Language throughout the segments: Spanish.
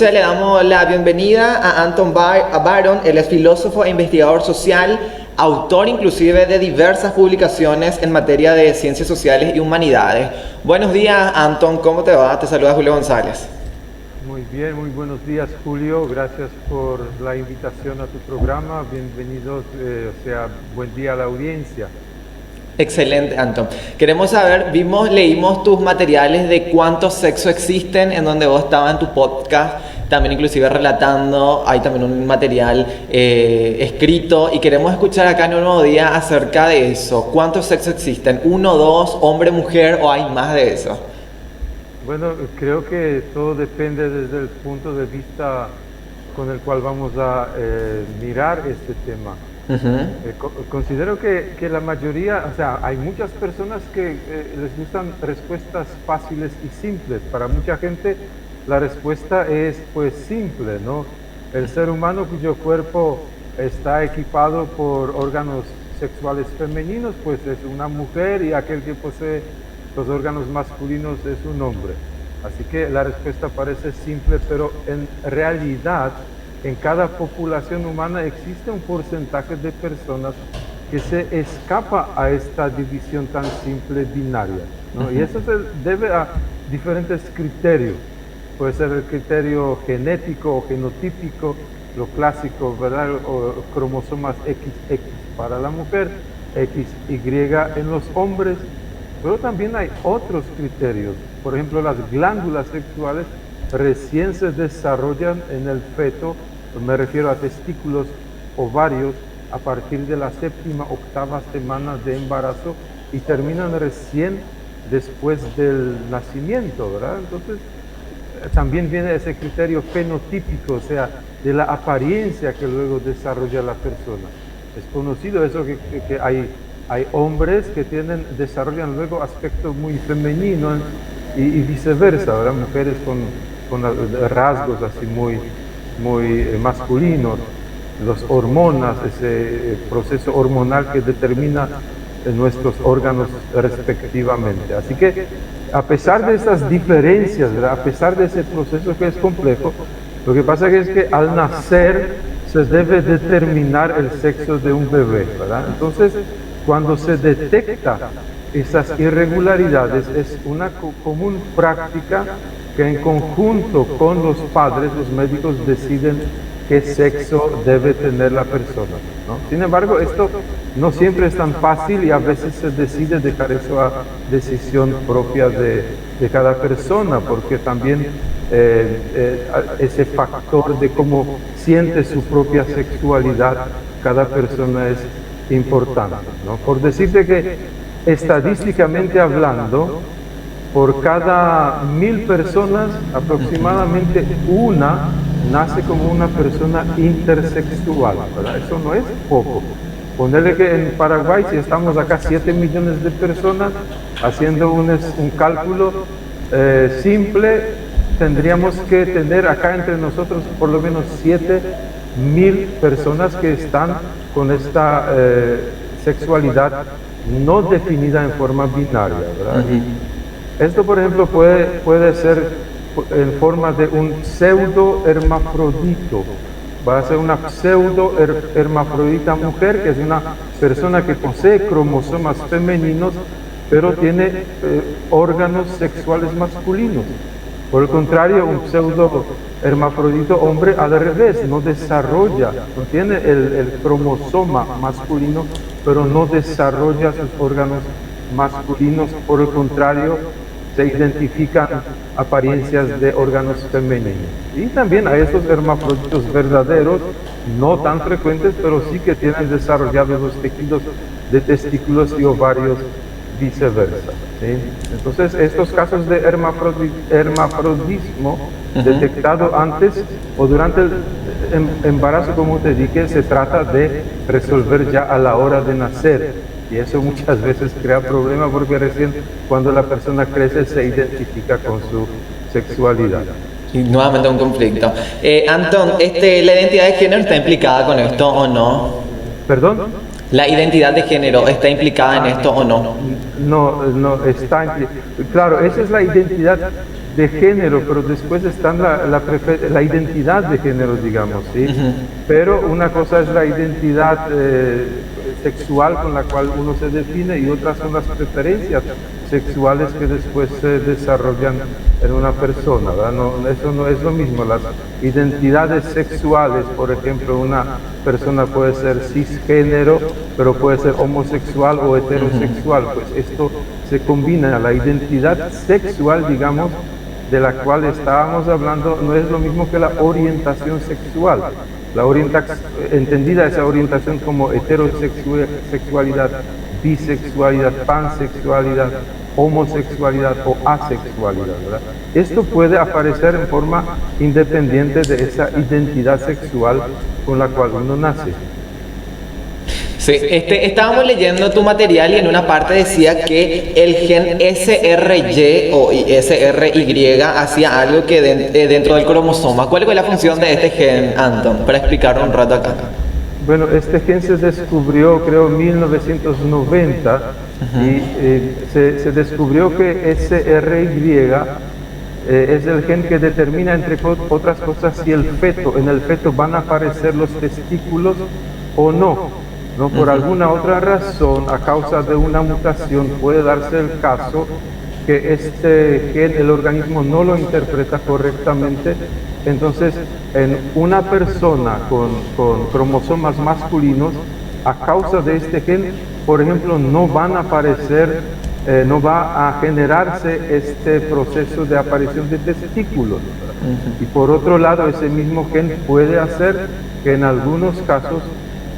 Le damos la bienvenida a Anton Baron. Él es filósofo e investigador social, autor inclusive de diversas publicaciones en materia de ciencias sociales y humanidades. Buenos días, Anton, ¿cómo te va? Te saluda Julio González. Muy bien, muy buenos días, Julio. Gracias por la invitación a tu programa. Bienvenidos, buen día a la audiencia. Excelente, Anton. Queremos saber, leímos tus materiales de cuántos sexos existen, en donde vos estabas en tu podcast, también inclusive relatando, hay también un material escrito, y queremos escuchar acá en Un Nuevo Día acerca de eso. ¿Cuántos sexos existen? ¿Uno, dos, hombre, mujer, o hay más de eso? Bueno, creo que todo depende desde el punto de vista con el cual vamos a mirar este tema. Considero que la mayoría, hay muchas personas que les gustan respuestas fáciles y simples. Para mucha gente la respuesta es pues simple, ¿no? El ser humano cuyo cuerpo está equipado por órganos sexuales femeninos, pues es una mujer, y aquel que posee los órganos masculinos es un hombre. Así que la respuesta parece simple, pero en realidad en cada población humana existe un porcentaje de personas que se escapa a esta división tan simple binaria, ¿no? Y eso se debe a diferentes criterios. Puede ser el criterio genético o genotípico, lo clásico, ¿verdad? O cromosomas XX para la mujer, XY en los hombres, pero también hay otros criterios. Por ejemplo, las glándulas sexuales recién se desarrollan en el feto. Me refiero a testículos, ovarios, a partir de la séptima, octava semana de embarazo, y terminan recién después del nacimiento, ¿verdad? Entonces, también viene ese criterio fenotípico, o sea, de la apariencia que luego desarrolla la persona. Es conocido eso que hay hombres que desarrollan luego aspectos muy femeninos y viceversa, ¿verdad? Mujeres con rasgos así muy masculinos, las hormonas, ese proceso hormonal que determina nuestros órganos respectivamente. Así que a pesar de estas diferencias, ¿verdad? A pesar de ese proceso que es complejo, lo que pasa es que al nacer se debe determinar el sexo de un bebé, ¿verdad? Entonces, cuando se detecta esas irregularidades, es una común práctica que en conjunto con los padres, los médicos deciden qué sexo debe tener la persona, ¿no? Sin embargo, esto no siempre es tan fácil, y a veces se decide dejar eso a decisión propia de cada persona, porque también ese factor de cómo siente su propia sexualidad cada persona es importante, ¿no? Por decirte que estadísticamente hablando, por cada 1000 personas, aproximadamente una nace como una persona intersexual, ¿verdad? Eso no es poco. Ponerle que en Paraguay, si estamos acá 7 millones de personas, haciendo un cálculo simple, tendríamos que tener acá entre nosotros por lo menos 7000 personas que están con esta sexualidad no definida en forma binaria, ¿verdad? Esto, por ejemplo, puede ser en forma de un pseudo hermafrodito. Va a ser una pseudo hermafrodita mujer, que es una persona que posee cromosomas femeninos, pero tiene órganos sexuales masculinos. Por el contrario, un pseudo hermafrodito hombre al revés, no desarrolla, no tiene el cromosoma masculino, pero no desarrolla sus órganos masculinos. Por el contrario, se identifican apariencias de órganos femeninos. Y también a esos hermafroditos verdaderos, no tan frecuentes, pero sí que tienen desarrollados los tejidos de testículos y ovarios, viceversa, ¿sí? Entonces, estos casos de hermafrodismo detectado antes o durante el embarazo, como te dije, se trata de resolver ya a la hora de nacer. Y eso muchas veces crea problemas, porque recién cuando la persona crece se identifica con su sexualidad. Y nuevamente un conflicto. Anton, ¿la identidad de género está implicada con esto o no? ¿Perdón? ¿La identidad de género está implicada en esto o no? No está implicada. Claro, esa es la identidad de género, pero después está la identidad de género, digamos, ¿sí? Pero una cosa es la identidad sexual con la cual uno se define y otras son las preferencias sexuales que después se desarrollan en una persona, ¿verdad? No, eso no es lo mismo. Las identidades sexuales, por ejemplo, una persona puede ser cisgénero, pero puede ser homosexual o heterosexual, pues esto se combina. La identidad sexual, digamos, de la cual estábamos hablando, no es lo mismo que la orientación sexual. Entendida esa orientación como heterosexualidad, bisexualidad, pansexualidad, homosexualidad o asexualidad, ¿verdad? Esto puede aparecer en forma independiente de esa identidad sexual con la cual uno nace. Sí, estábamos leyendo tu material y en una parte decía que el gen SRY o SRY hacía algo que dentro del cromosoma. ¿Cuál es la función de este gen, Anton? Para explicarlo un rato acá. Bueno, este gen se descubrió, creo, en 1990 y se descubrió que SRY es el gen que determina, entre otras cosas, si en el feto van a aparecer los testículos o no. No, por alguna otra razón, a causa de una mutación, puede darse el caso que este gen el organismo no lo interpreta correctamente. Entonces, en una persona con cromosomas masculinos, a causa de este gen, por ejemplo, no van a aparecer, no va a generarse este proceso de aparición de testículos. Y por otro lado, ese mismo gen puede hacer que en algunos casos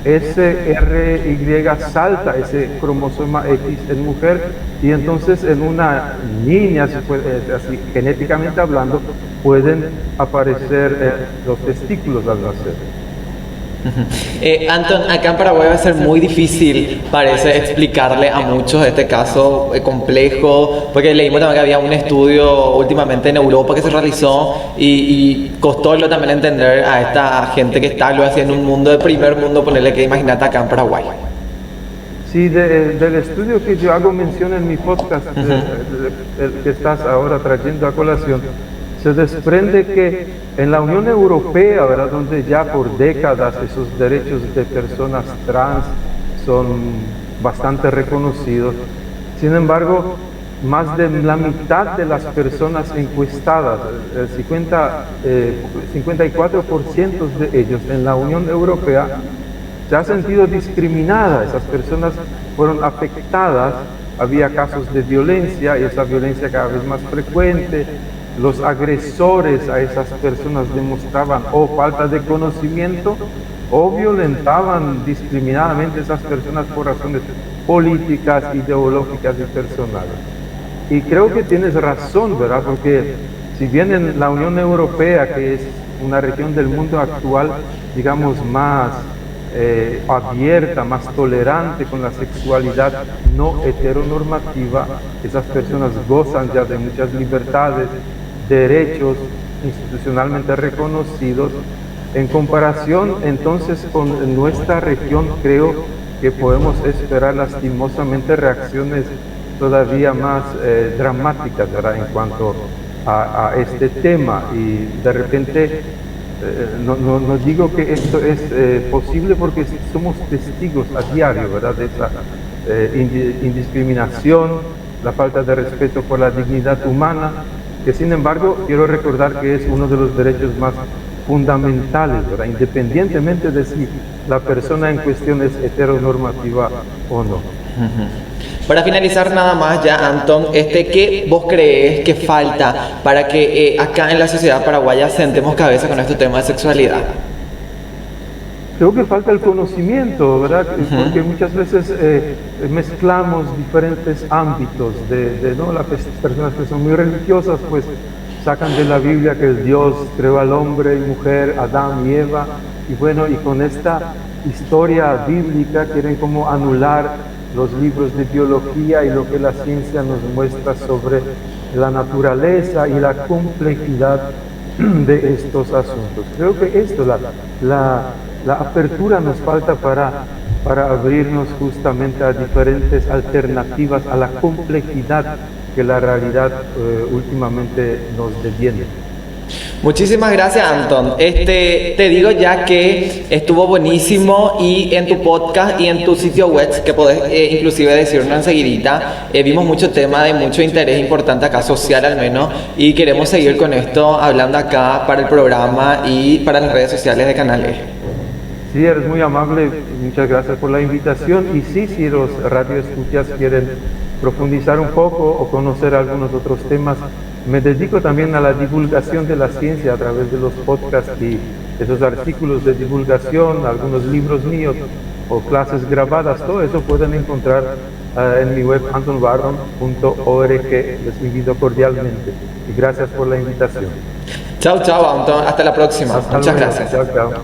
SRY salta ese cromosoma X en mujer y entonces en una niña, así genéticamente hablando, pueden aparecer los testículos al nacer. Anton, acá en Paraguay va a ser muy difícil, parece, explicarle a muchos este caso complejo, porque leímos también que había un estudio últimamente en Europa que se realizó y costó también entender a esta gente que está en un mundo de primer mundo, ponerle que imagínate acá en Paraguay. Sí, del estudio que yo hago mención en mi podcast, el que estás ahora trayendo a colación, se desprende que en la Unión Europea, ¿verdad?, donde ya por décadas esos derechos de personas trans son bastante reconocidos, sin embargo, más de la mitad de las personas encuestadas, 54% de ellos en la Unión Europea, se ha sentido discriminada. Esas personas fueron afectadas, había casos de violencia y esa violencia cada vez más frecuente. Los agresores a esas personas demostraban o falta de conocimiento o violentaban discriminadamente a esas personas por razones políticas, ideológicas y personales. Y creo que tienes razón, ¿verdad? Porque si bien en la Unión Europea, que es una región del mundo actual, digamos, más abierta, más tolerante con la sexualidad no heteronormativa, esas personas gozan ya de muchas libertades, derechos institucionalmente reconocidos. En comparación entonces con nuestra región, creo que podemos esperar lastimosamente reacciones todavía más dramáticas, ¿verdad?, en cuanto a este tema. Y de repente no digo que esto es posible porque somos testigos a diario, ¿verdad?, de esa indiscriminación, la falta de respeto por la dignidad humana, que sin embargo quiero recordar que es uno de los derechos más fundamentales, ¿verdad?, independientemente de si la persona en cuestión es heteronormativa o no. Para finalizar nada más ya, Anton, ¿qué vos crees que falta para que acá en la sociedad paraguaya sentemos cabeza con este tema de sexualidad? Creo que falta el conocimiento, ¿verdad? Porque muchas veces mezclamos diferentes ámbitos ¿no? Las personas que son muy religiosas, pues sacan de la Biblia que Dios creó al hombre y mujer, Adán y Eva, y bueno, y con esta historia bíblica quieren como anular los libros de biología y lo que la ciencia nos muestra sobre la naturaleza y la complejidad de estos asuntos. Creo que esto, la apertura nos falta para abrirnos justamente a diferentes alternativas, a la complejidad que la realidad últimamente nos deviene. Muchísimas gracias, Anton. Te digo ya que estuvo buenísimo y en tu podcast y en tu sitio web, que podés inclusive decirnos enseguidita, vimos mucho tema de mucho interés importante acá, social al menos, y queremos seguir con esto hablando acá para el programa y para las redes sociales de Canal E. Sí, eres muy amable, muchas gracias por la invitación. Y sí, si los radioescuchas quieren profundizar un poco o conocer algunos otros temas, me dedico también a la divulgación de la ciencia a través de los podcasts y esos artículos de divulgación, algunos libros míos o clases grabadas. Todo eso pueden encontrar en mi web antonbarron.org. Les invito cordialmente y gracias por la invitación. Chao, chao, Anton. Hasta la próxima. Hasta Muchas luego. gracias. Chao, chao.